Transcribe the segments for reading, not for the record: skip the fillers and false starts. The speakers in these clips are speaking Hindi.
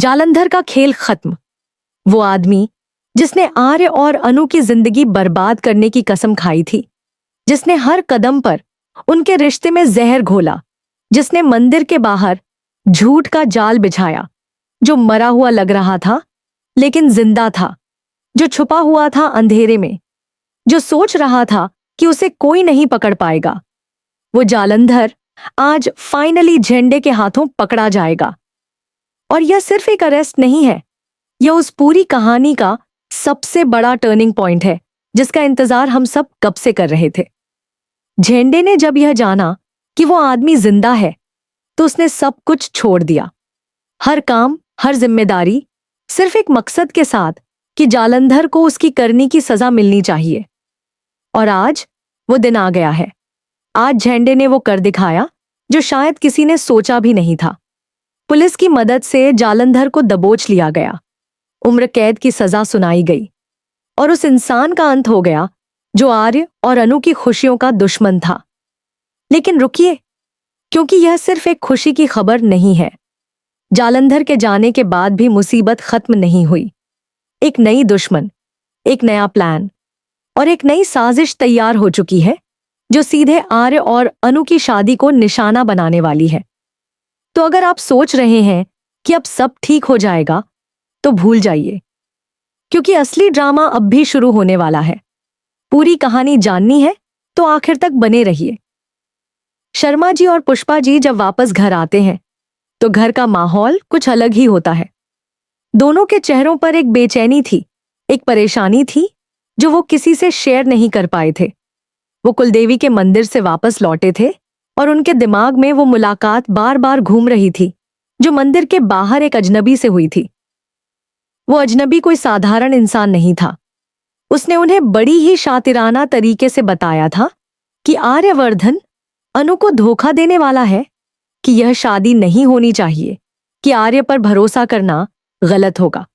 जालंधर का खेल खत्म। वो आदमी जिसने आर्य और अनु की जिंदगी बर्बाद करने की कसम खाई थी, जिसने हर कदम पर उनके रिश्ते में जहर घोला, जिसने मंदिर के बाहर झूठ का जाल बिछाया, जो मरा हुआ लग रहा था लेकिन जिंदा था, जो छुपा हुआ था अंधेरे में, जो सोच रहा था कि उसे कोई नहीं पकड़ पाएगा, वो जालंधर आज फाइनली झंडे के हाथों पकड़ा जाएगा। और यह सिर्फ एक अरेस्ट नहीं है, यह उस पूरी कहानी का सबसे बड़ा टर्निंग पॉइंट है जिसका इंतजार हम सब कब से कर रहे थे। झंडे ने जब यह जाना कि वो आदमी जिंदा है तो उसने सब कुछ छोड़ दिया, हर काम, हर जिम्मेदारी, सिर्फ एक मकसद के साथ कि जालंधर को उसकी करनी की सजा मिलनी चाहिए। और आज वो दिन आ गया है। आज झंडे ने वो कर दिखाया जो शायद किसी ने सोचा भी नहीं था। पुलिस की मदद से जालंधर को दबोच लिया गया, उम्र कैद की सजा सुनाई गई और उस इंसान का अंत हो गया जो आर्य और अनु की खुशियों का दुश्मन था। लेकिन रुकिए, क्योंकि यह सिर्फ एक खुशी की खबर नहीं है। जालंधर के जाने के बाद भी मुसीबत खत्म नहीं हुई। एक नई दुश्मन, एक नया प्लान और एक नई साजिश तैयार हो चुकी है जो सीधे आर्य और अनु की शादी को निशाना बनाने वाली है। तो अगर आप सोच रहे हैं कि अब सब ठीक हो जाएगा तो भूल जाइए, क्योंकि असली ड्रामा अब भी शुरू होने वाला है। पूरी कहानी जाननी है तो आखिर तक बने रहिए। शर्मा जी और पुष्पा जी जब वापस घर आते हैं तो घर का माहौल कुछ अलग ही होता है। दोनों के चेहरों पर एक बेचैनी थी, एक परेशानी थी जो वो किसी से शेयर नहीं कर पाए थे। वो कुलदेवी के मंदिर से वापस लौटे थे और उनके दिमाग में वो मुलाकात बार बार घूम रही थी जो मंदिर के बाहर एक अजनबी से हुई थी। वो अजनबी कोई साधारण इंसान नहीं था। उसने उन्हें बड़ी ही शातिराना तरीके से बताया था कि आर्यवर्धन अनु को धोखा देने वाला है, कि यह शादी नहीं होनी चाहिए, कि आर्य पर भरोसा करना गलत होगा।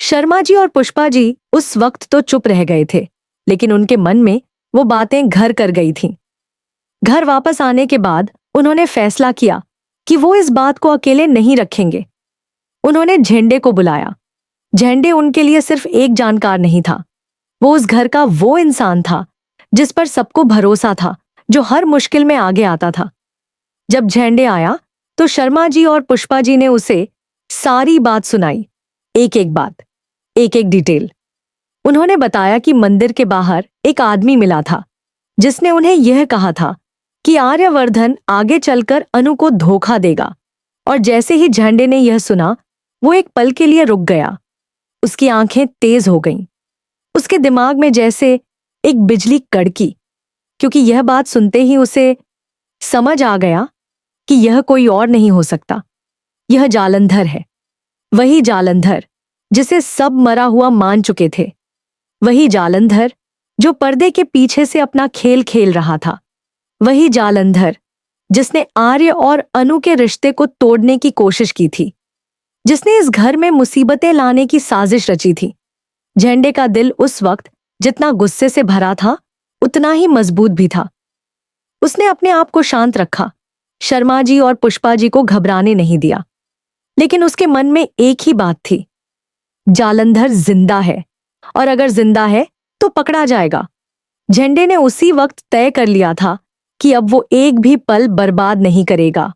शर्मा जी और पुष्पा जी उस वक्त तो चुप रह गए थे, लेकिन उनके मन में वो बातें घर कर गई थीं। घर वापस आने के बाद उन्होंने फैसला किया कि वो इस बात को अकेले नहीं रखेंगे। उन्होंने झंडे को बुलाया। झंडे उनके लिए सिर्फ एक जानकार नहीं था, वो उस घर का वो इंसान था जिस पर सबको भरोसा था, जो हर मुश्किल में आगे आता था। जब झंडे आया तो शर्मा जी और पुष्पा जी ने उसे सारी बात सुनाई, एक एक बात, एक एक डिटेल। उन्होंने बताया कि मंदिर के बाहर एक आदमी मिला था जिसने उन्हें यह कहा था कि आर्यवर्धन आगे चलकर अनु को धोखा देगा। और जैसे ही झंडे ने यह सुना, वो एक पल के लिए रुक गया। उसकी आंखें तेज हो गईं। उसके दिमाग में जैसे एक बिजली कड़की, क्योंकि यह बात सुनते ही उसे समझ आ गया कि यह कोई और नहीं हो सकता, यह जालंधर है। वही जालंधर जिसे सब मरा हुआ मान चुके थे, वही जालंधर जो पर्दे के पीछे से अपना खेल खेल रहा था, वही जालंधर जिसने आर्य और अनु के रिश्ते को तोड़ने की कोशिश की थी, जिसने इस घर में मुसीबतें लाने की साजिश रची थी। झंडे का दिल उस वक्त जितना गुस्से से भरा था उतना ही मजबूत भी था। उसने अपने आप को शांत रखा, शर्मा जी और पुष्पा जी को घबराने नहीं दिया, लेकिन उसके मन में एक ही बात थी, जालंधर जिंदा है और अगर जिंदा है तो पकड़ा जाएगा। झंडे ने उसी वक्त तय कर लिया था कि अब वो एक भी पल बर्बाद नहीं करेगा।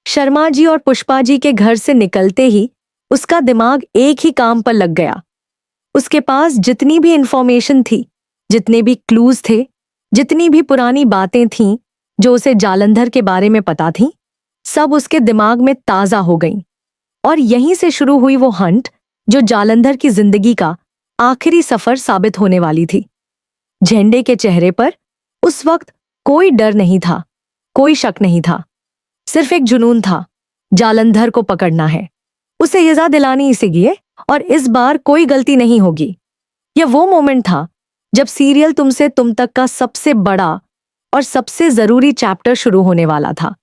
शर्मा जी और पुष्पा जी के घर से निकलते ही उसका दिमाग एक ही काम पर लग गया। उसके पास जितनी भी इंफॉर्मेशन थी, जितने भी क्लूज थे, जितनी भी पुरानी बातें थीं जो उसे जालंधर के बारे में पता थीं, सब उसके दिमाग में ताजा हो गईं। और यहीं से शुरू हुई वो हंट जो जालंधर की जिंदगी का आखिरी सफर साबित होने वाली थी। झंडे के चेहरे पर उस वक्त कोई डर नहीं था, कोई शक नहीं था, सिर्फ एक जुनून था, जालंधर को पकड़ना है, उसे सजा दिलानी इसीलिए, और इस बार कोई गलती नहीं होगी। यह वो मोमेंट था जब सीरियल तुमसे तुम तक का सबसे बड़ा और सबसे जरूरी चैप्टर शुरू होने वाला था।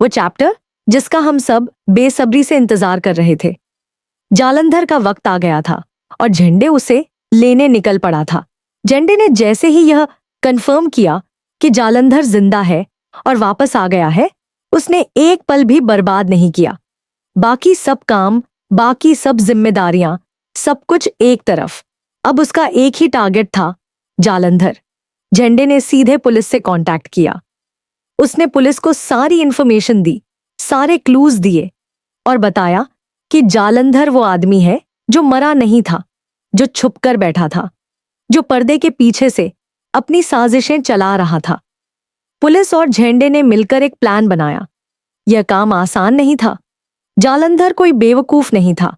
वो चैप्टर जिसका हम सब बेसब्री से इंतजार कर रहे थे। जालंधर का वक्त आ गया था और झंडे उसे लेने निकल पड़ा था। झंडे ने जैसे ही यह कंफर्म किया कि जालंधर जिंदा है और वापस आ गया है, उसने एक पल भी बर्बाद नहीं किया। बाकी सब काम, बाकी सब जिम्मेदारियां, सब कुछ एक तरफ। अब उसका एक ही टारगेट था, जालंधर। झंडे ने सीधे पुलिस से कांटेक्ट किया। उसने पुलिस को सारी इंफॉर्मेशन दी, सारे क्लूज दिए और बताया कि जालंधर वो आदमी है जो मरा नहीं था, जो छुपकर बैठा था, जो पर्दे के पीछे से अपनी साजिशें चला रहा था। पुलिस और झंडे ने मिलकर एक प्लान बनाया। यह काम आसान नहीं था। जालंधर कोई बेवकूफ नहीं था।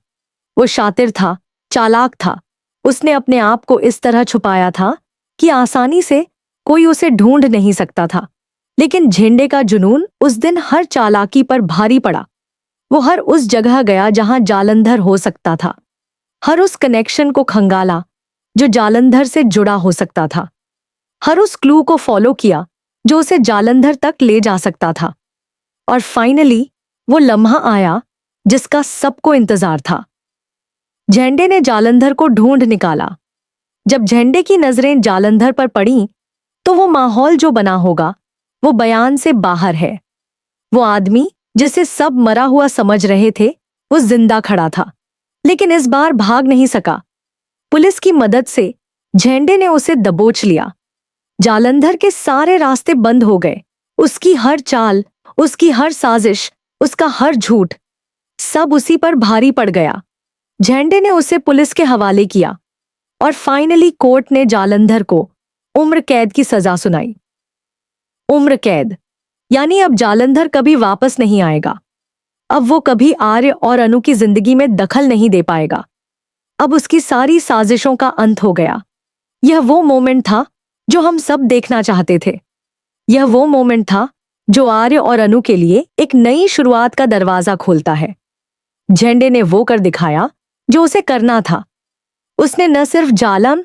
वो शातिर था, चालाक था। उसने अपने आप को इस तरह छुपाया था कि आसानी से कोई उसे ढूंढ नहीं सकता था। लेकिन झंडे का जुनून उस दिन हर चालाकी पर भारी पड़ा। वो हर उस जगह गया जहां जालंधर हो सकता था, हर उस कनेक्शन को खंगाला जो जालंधर से जुड़ा हो सकता था, हर उस क्लू को फॉलो किया जो उसे जालंधर तक ले जा सकता था। और फाइनली वो लम्हा आया जिसका सबको इंतजार था। झंडे ने जालंधर को ढूंढ निकाला। जब झंडे की नजरें जालंधर पर पड़ीं, तो वो माहौल जो बना होगा वो बयान से बाहर है। वो आदमी जिसे सब मरा हुआ समझ रहे थे, वो जिंदा खड़ा था, लेकिन इस बार भाग नहीं सका। पुलिस की मदद से झंडे ने उसे दबोच लिया। जालंधर के सारे रास्ते बंद हो गए। उसकी हर चाल, उसकी हर साजिश, उसका हर झूठ, सब उसी पर भारी पड़ गया। झंडे ने उसे पुलिस के हवाले किया और फाइनली कोर्ट ने जालंधर को उम्र कैद की सजा सुनाई। उम्र कैद, यानी अब जालंधर कभी वापस नहीं आएगा। अब वो कभी आर्य और अनु की जिंदगी में दखल नहीं दे पाएगा। अब उसकी सारी साजिशों का अंत हो गया। यह वो मोमेंट था जो हम सब देखना चाहते थे। यह वो मोमेंट था जो आर्य और अनु के लिए एक नई शुरुआत का दरवाजा खोलता है। झंडे ने वो कर दिखाया जो उसे करना था। उसने न सिर्फ जालन